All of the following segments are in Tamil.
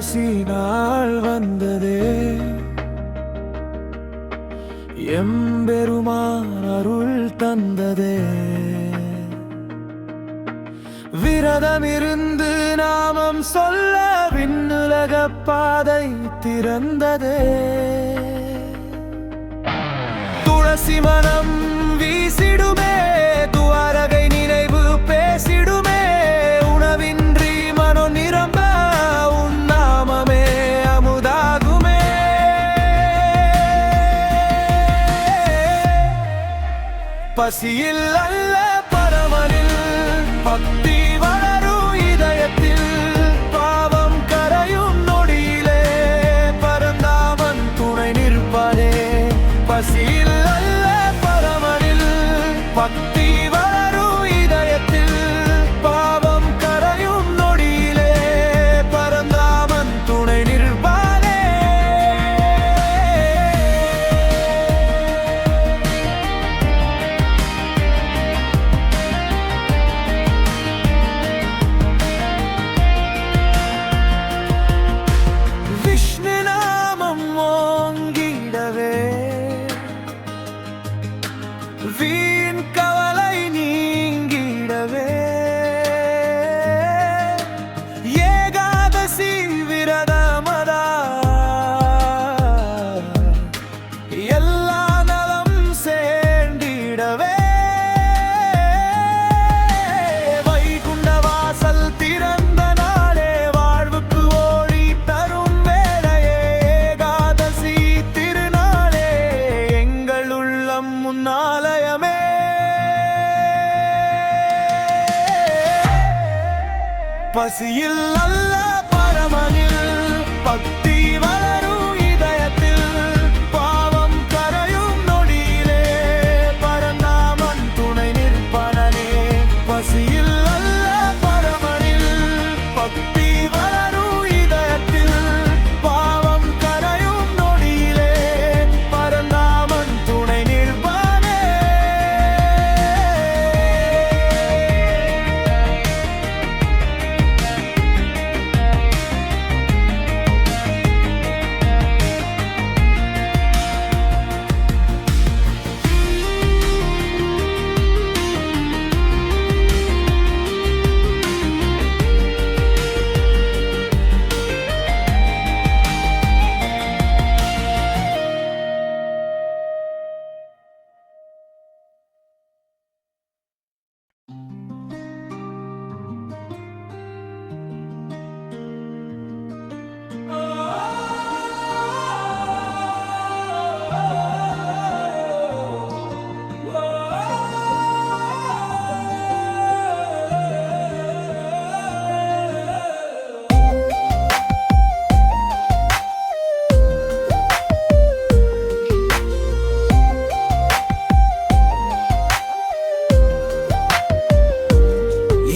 ஏகாதசி நாள் வந்ததே, எம்பெருமான் அருள் தந்ததே. விரதமிருந்து நாமம் சொல்ல விண்ணுலக பாதை திறந்ததே. துளசி மனம் வீசிடுமே, துவாரகை நினைவு பேசிடுமே. உணவின்றி மனோ நிரம்ப உன்னாமமே அமுதாகுமே. பசியில் அல்ல பரமனில் பக்தி வளரும் இதயத்தில். பாவம் கரையும் நொடியிலே பரந்தாமன் துணை நிற்பானே. பசியில் அல்ல பரமனில் பக்தி வளரும் இதயத்தில். பாவம் கரையும் நொடியிலே பரந்தாமன் துணை நிற்பானே. விஷ்ணு நாமம் ஓங்கிடவே, வீண் கவலை நீங்கிடவே. ஏகாதசி விரதமதா, எல்லா நலம் சேர்ந்திடவே. வைகுண்ட வாசல் திறந்த நாளே, வாழ்வுக்கு ஓடி தரும் வேளையே. ஏகாதசி திருநாளே, எங்கள் உள்ளம் முன்னாலயமே. பசியில் அல்ல பரமனில் பக்தி வளரும் இதயத்தில். பாவம் கரையும் நொடியிலே பரந்தாமன் துணை நிற்பானே. பசியில் அல்ல பரமனில் பக்தி வளரும் இதயத்தில். பாவம் கரையும் நொடியிலே பரந்தாமன் துணை நிற்பானே.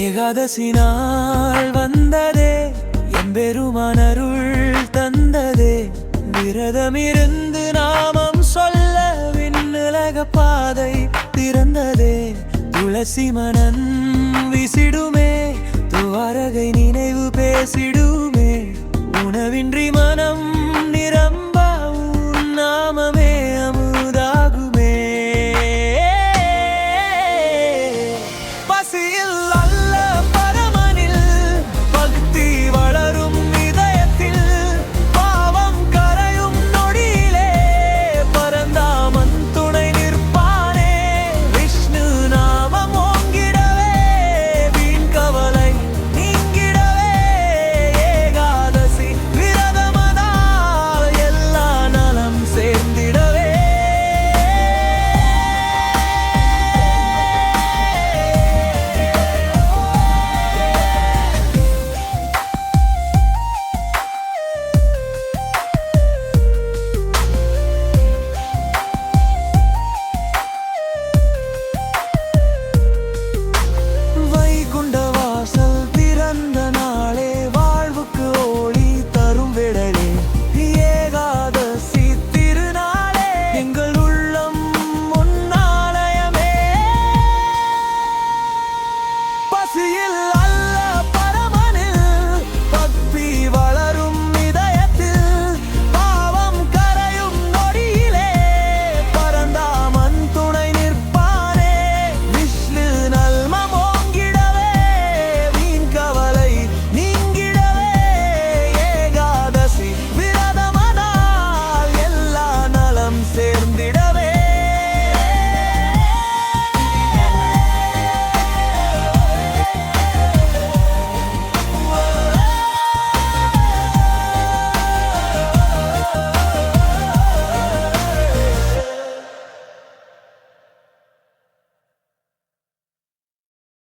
ஏகாதசி நாள் வந்ததே, எம்பெருமான் அருள் தந்ததே. விரதமிருந்து நாமம் சொல்ல விண்ணுலக பாதை திறந்ததே. துளசி மனம் வீசிடுமே, துவாரகை நினைவு பேசிடுமே. உணவின்றி மனம் நிரம்ப